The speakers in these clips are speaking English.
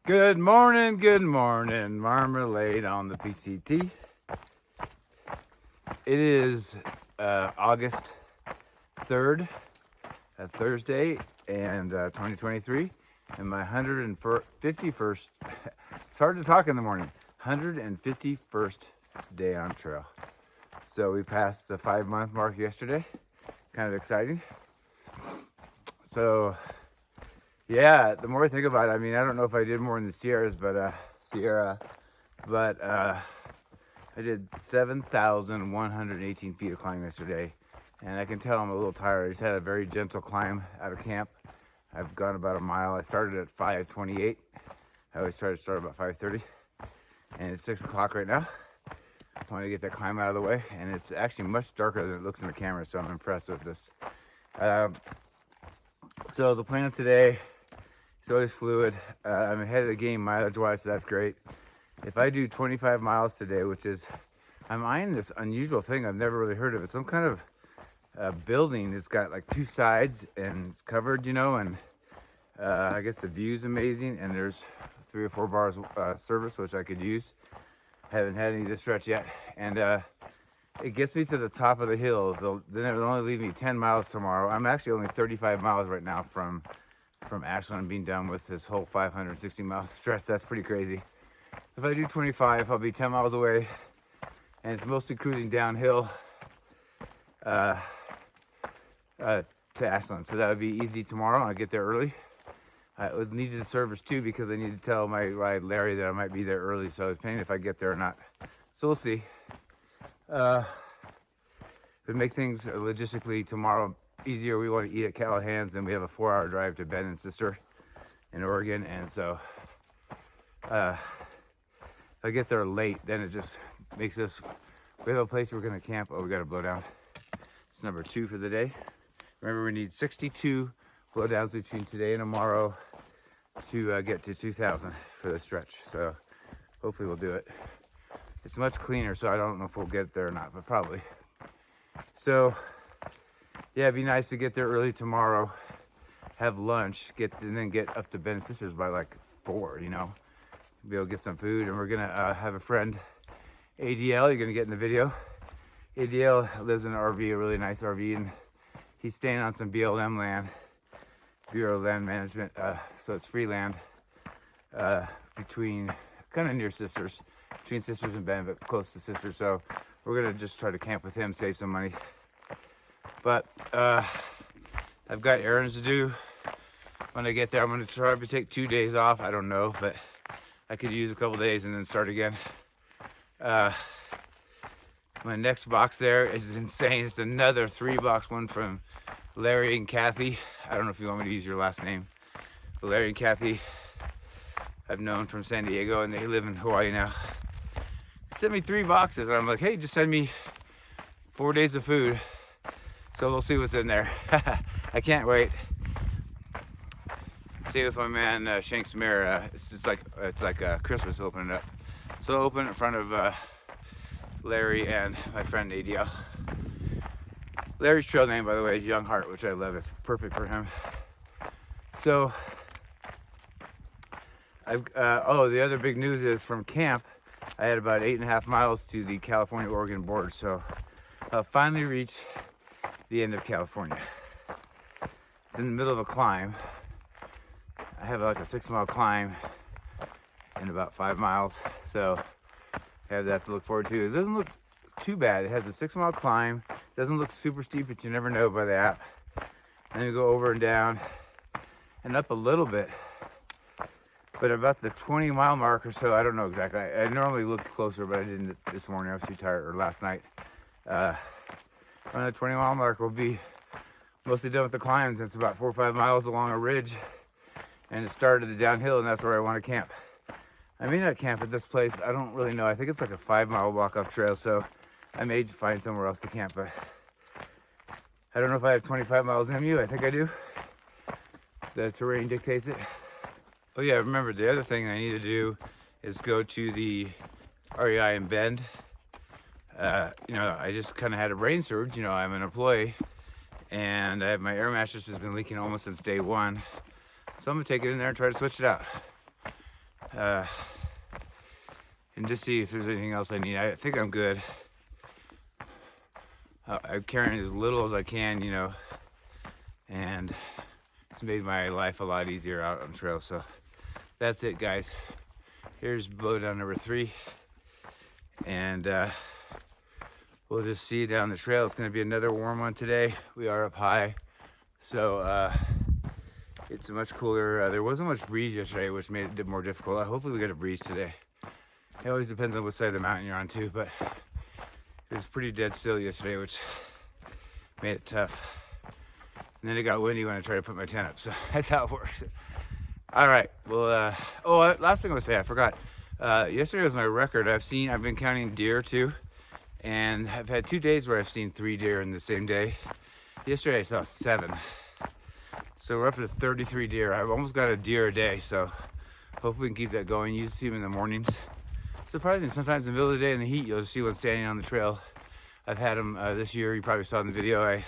Good morning, Marmalade on the PCT. It is August 3rd, Thursday, and 2023, and my 151st, it's hard to talk in the morning, 151st day on trail. So we passed the 5-month mark yesterday, kind of exciting. So yeah, the more I think about it, I mean, I don't know if I did more in the Sierra, but I did 7,118 feet of climb yesterday, and I can tell I'm a little tired. I just had a very gentle climb out of camp. I've gone about a mile. I started at 5:28. I always try to start about 5:30, and it's 6 o'clock right now. I want to get that climb out of the way, and it's actually much darker than it looks in the camera, so I'm impressed with this. So the plan today, it's always fluid. I'm ahead of the game mileage-wise, so that's great. If I do 25 miles today, which is, I'm eyeing this unusual thing I've never really heard of. It's some kind of building. It's got like 2 sides and it's covered, and I guess the view's amazing. And there's 3 or 4 bars service, which I could use. Haven't had any this stretch yet. And it gets me to the top of the hill. Then it'll only leave me 10 miles tomorrow. I'm actually only 35 miles right now from Ashland being done with this whole 560 mile stretch. That's pretty crazy. If I do 25, I'll be 10 miles away, and it's mostly cruising downhill to Ashland. So that would be easy tomorrow. I'll get there early. I would need the service too, because I need to tell my ride Larry that I might be there early. So depending if I get there or not. So we'll see. It would make things logistically tomorrow easier. We want to eat at Callahan's, and we have a 4-hour drive to Ben and Sister in Oregon, and so if I get there late, then it just makes us, we have a place we're gonna camp. Oh, we gotta blow down. It's number 2 for the day. Remember, we need 62 blowdowns between today and tomorrow to get to 2,000 for the stretch. So hopefully we'll do it. It's much cleaner, so I don't know if we'll get there or not, but probably. So yeah, it'd be nice to get there early tomorrow, have lunch, and then get up to Ben and Sister's by like 4, be able to get some food. And we're gonna have a friend, ADL, you're gonna get in the video. ADL lives in an RV, a really nice RV, and he's staying on some BLM land, Bureau of Land Management, so it's free land between, kind of near Sisters, between Sisters and Ben, but close to Sisters. So we're gonna just try to camp with him, save some money. But I've got errands to do when I get there. I'm gonna try to take 2 days off. I don't know, but I could use a couple days and then start again. My next box there is insane. It's another 3-box one from Larry and Kathy. I don't know if you want me to use your last name, but Larry and Kathy I've known from San Diego, and they live in Hawaii now. They sent me 3 boxes, and I'm like, hey, just send me 4 days of food. So we'll see what's in there. I can't wait. See with my man Shanks Mare. It's like Christmas opening up. So open in front of Larry and my friend ADL. Larry's trail name, by the way, is Young Heart, which I love. It's perfect for him. So the other big news is from camp. I had about 8.5 miles to the California-Oregon border. So I'll finally reach the end of California. It's in the middle of a climb. I have like a 6-mile climb in about 5 miles, so I have that to look forward to. It doesn't look too bad. It has a 6-mile climb. It doesn't look super steep, but you never know by the app. And then you go over and down and up a little bit. But about the 20-mile mark or so, I don't know exactly. I normally look closer, but I didn't this morning. I was too tired, or last night. Around the 20-mile mark, we'll be mostly done with the climbs. It's about 4 or 5 miles along a ridge, and it started the downhill, and that's where I want to camp. I may not camp at this place. I don't really know. I think it's like a 5-mile walk-off trail, so I may find somewhere else to camp, but I don't know if I have 25 miles in you. I think I do. The terrain dictates it. Oh yeah, remember the other thing I need to do is go to the REI in Bend. I just kind of had a brain surge. I'm an employee, and my air mattress has been leaking almost since day 1. So I'm gonna take it in there and try to switch it out. and just see if there's anything else I need. I think I'm good. I'm carrying as little as I can, you know, and it's made my life a lot easier out on trail. So that's it, guys. Here's blowdown number 3, and we'll just see you down the trail. It's going to be another warm one today. We are up high, so it's much cooler. There wasn't much breeze yesterday, which made it more difficult. Hopefully we get a breeze today. It always depends on what side of the mountain you're on too, but it was pretty dead still yesterday, which made it tough. And then it got windy when I tried to put my tent up, so that's how it works. All right, well, last thing I was gonna say, I forgot. Yesterday was my record. I've been counting deer too, and I've had 2 days where I've seen 3 deer in the same day. Yesterday I saw 7. So we're up to 33 deer. I've almost got a deer a day, so hopefully we can keep that going. You see them in the mornings. Surprising, sometimes in the middle of the day in the heat, you'll see one standing on the trail. I've had them this year, you probably saw in the video, I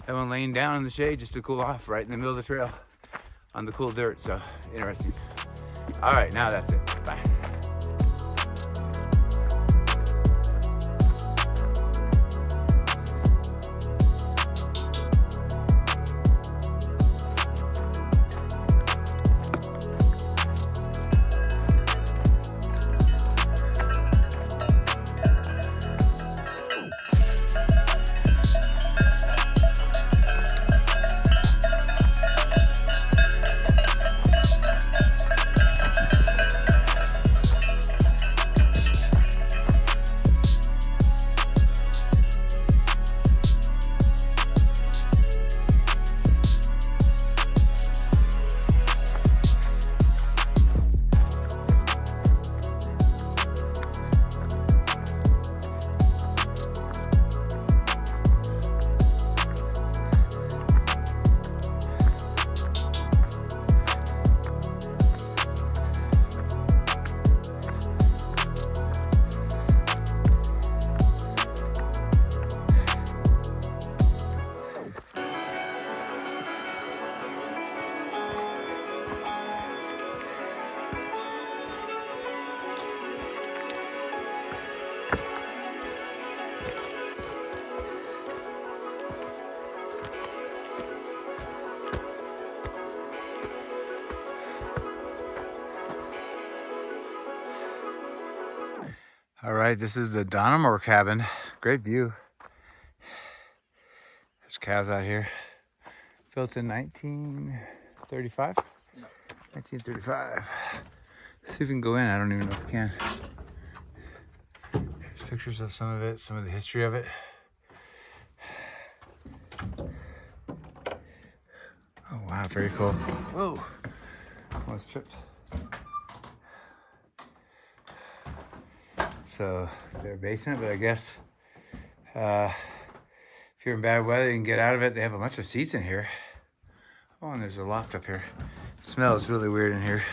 have one laying down in the shade just to cool off right in the middle of the trail on the cool dirt, so interesting. All right, now that's it, bye. All right, this is the Donamore cabin. Great view. There's cows out here. Built in 1935? No. 1935. See if we can go in. I don't even know if we can. Here's pictures of some of it, some of the history of it. Oh wow, very cool. Whoa, almost tripped. So their basement, but I guess if you're in bad weather, you can get out of it. They have a bunch of seats in here. Oh, and there's a loft up here. It smells really weird in here.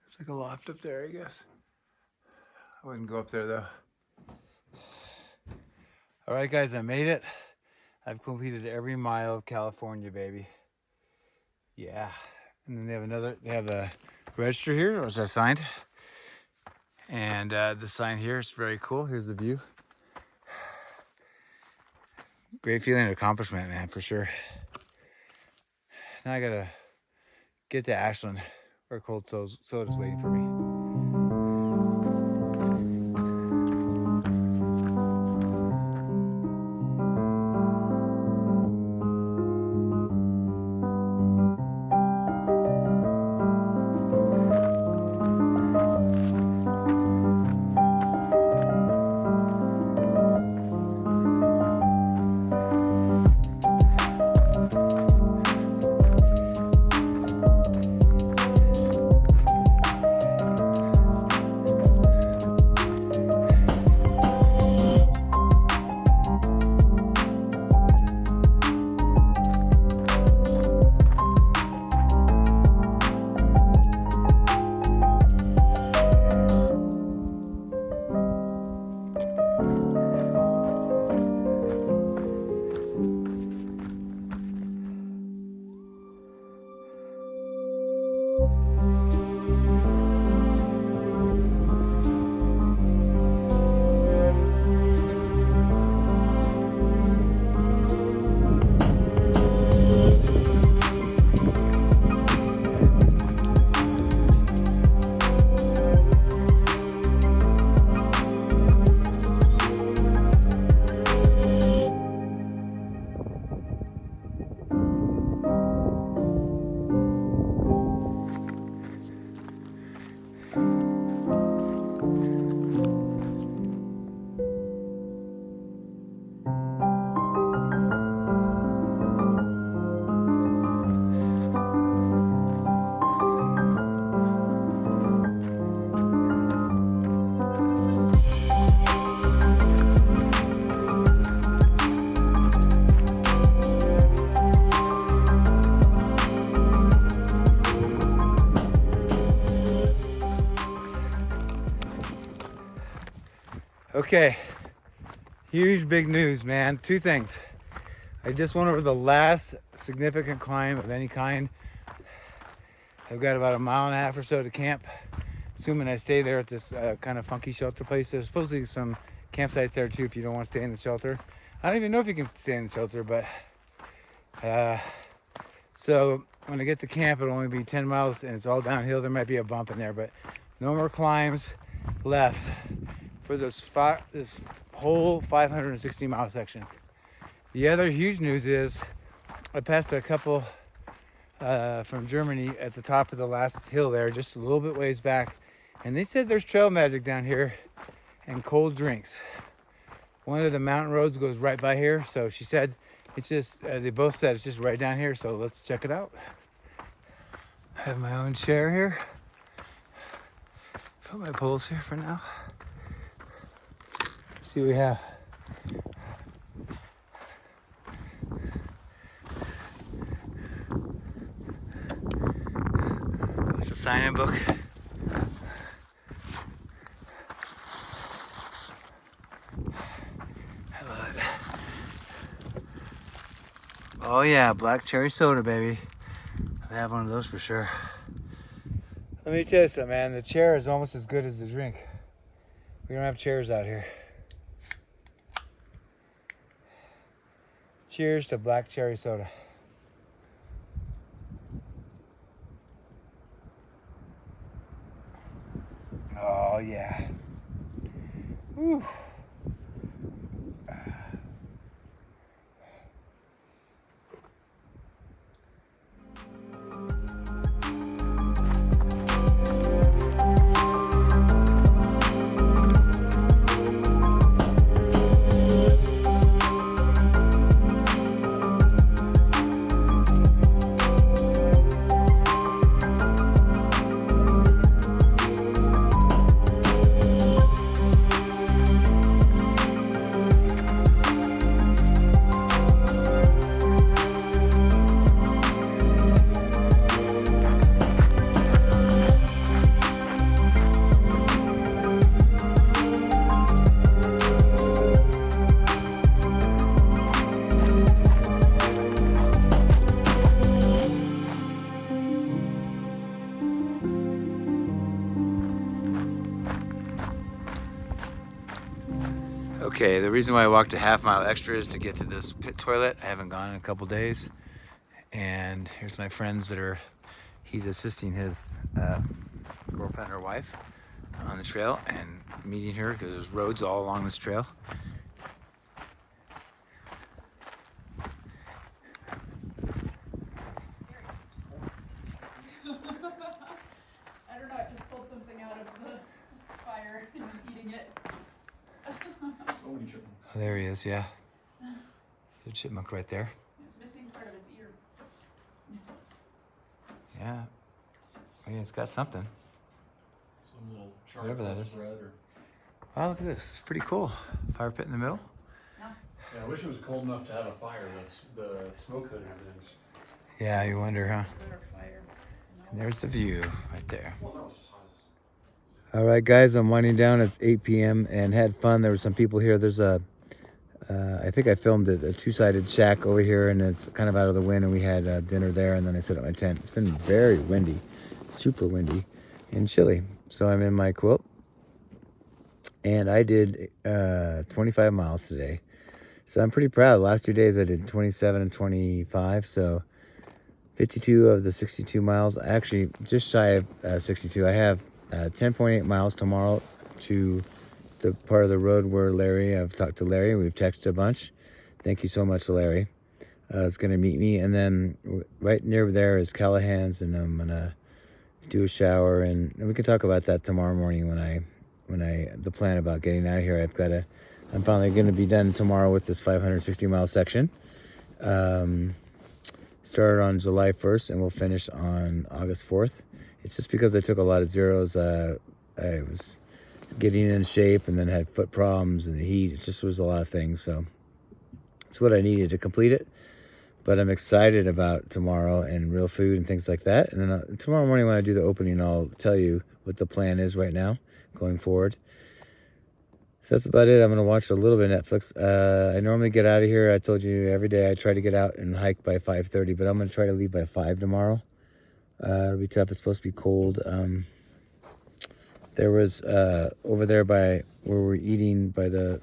It's like a loft up there, I guess. I wouldn't go up there though. All right, guys, I made it. I've completed every mile of California, baby. Yeah. And then they have a register here, which I signed. And the sign here is very cool. Here's the view. Great feeling of accomplishment, man, for sure. Now I gotta get to Ashland, where cold soda's waiting for me. Okay, huge big news, man. Two things. I just went over the last significant climb of any kind. I've got about 1.5 miles or so to camp, assuming I stay there at this kind of funky shelter place. There's supposedly some campsites there too if you don't want to stay in the shelter. I don't even know if you can stay in the shelter, but so when I get to camp, it'll only be 10 miles and it's all downhill. There might be a bump in there, but no more climbs left for this whole 560 mile section. The other huge news is I passed a couple from Germany at the top of the last hill there, just a little bit ways back, and they said there's trail magic down here and cold drinks. One of the mountain roads goes right by here, so she said it's just they both said it's just right down here, so let's check it out. I have my own chair here. Put my poles here for now. Let's see what we have. That's a sign-in book. I love it. Oh yeah, black cherry soda, baby. I have one of those for sure. Let me tell you something, man. The chair is almost as good as the drink. We don't have chairs out here. Cheers to black cherry soda. Oh yeah. Whew. Okay, the reason why I walked a half mile extra is to get to this pit toilet. I haven't gone in a couple days. And here's my friends he's assisting his girlfriend or wife on the trail and meeting her because there's roads all along this trail. I don't know, I just pulled something out of the fire and was eating it. Oh, there he is, yeah. The chipmunk right there. It's missing part of its ear. Yeah. Oh, yeah, it's got something. Some little Whatever that is. bread or... Wow, look at this. It's pretty cool. Fire pit in the middle. Yeah. Yeah, I wish it was cold enough to have a fire. The smoke hood and everything's... Yeah, you wonder, huh? Fire. No. And there's the view right there. Well, no, it's just hot as... All right, guys, I'm winding down. It's 8 p.m. and had fun. There were some people here. There's I think I filmed a two-sided shack over here, and it's kind of out of the wind, and we had dinner there, and then I set up my tent. It's been very windy, super windy and chilly. So I'm in my quilt, and I did 25 miles today. So I'm pretty proud. The last 2 days I did 27 and 25, so 52 of the 62 miles. Actually, just shy of 62. I have 10.8 miles tomorrow to the part of the road where I've talked to Larry. We've texted a bunch. Thank you so much, Larry. It's going to meet me. And then right near there is Callahan's, and I'm going to do a shower. And we can talk about that tomorrow morning the plan about getting out of here. I'm finally going to be done tomorrow with this 560 mile section. Started on July 1st and we'll finish on August 4th. It's just because I took a lot of zeros. I was getting in shape and then had foot problems and the heat. It just was a lot of things. So it's what I needed to complete it. But I'm excited about tomorrow and real food and things like that. And then tomorrow morning when I do the opening, I'll tell you what the plan is right now going forward. So that's about it. I'm going to watch a little bit of Netflix. I normally get out of here. I told you every day I try to get out and hike by 5:30, but I'm going to try to leave by 5 tomorrow. It'll be tough. It's supposed to be cold. There was over there by where we're eating by the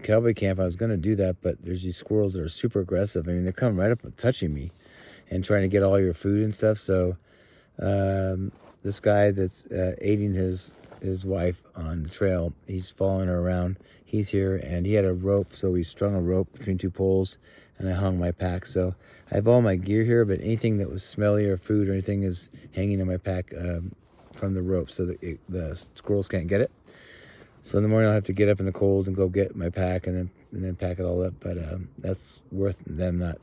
cowboy camp. I was going to do that, but there's these squirrels that are super aggressive. I mean, they're coming right up and touching me and trying to get all your food and stuff. So this guy that's aiding his wife on the trail, he's following her around. He's here, and he had a rope, so we strung a rope between 2 poles, and I hung my pack. So I have all my gear here, but anything that was smelly or food or anything is hanging in my pack from the rope, so that the squirrels can't get it. So in the morning I'll have to get up in the cold and go get my pack and then pack it all up. But that's worth them not,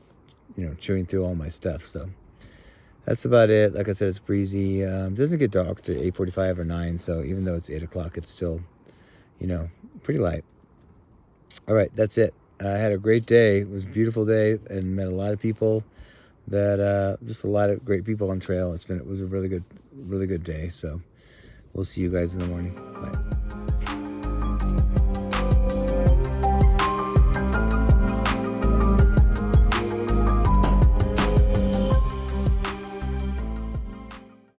chewing through all my stuff. So that's about it. Like I said, it's breezy. It doesn't get dark to 8:45 or 9. So even though it's 8 o'clock, it's still, pretty light. All right, that's it. I had a great day. It was a beautiful day and met a lot of people just a lot of great people on trail. It was a really good day. So we'll see you guys in the morning. Bye.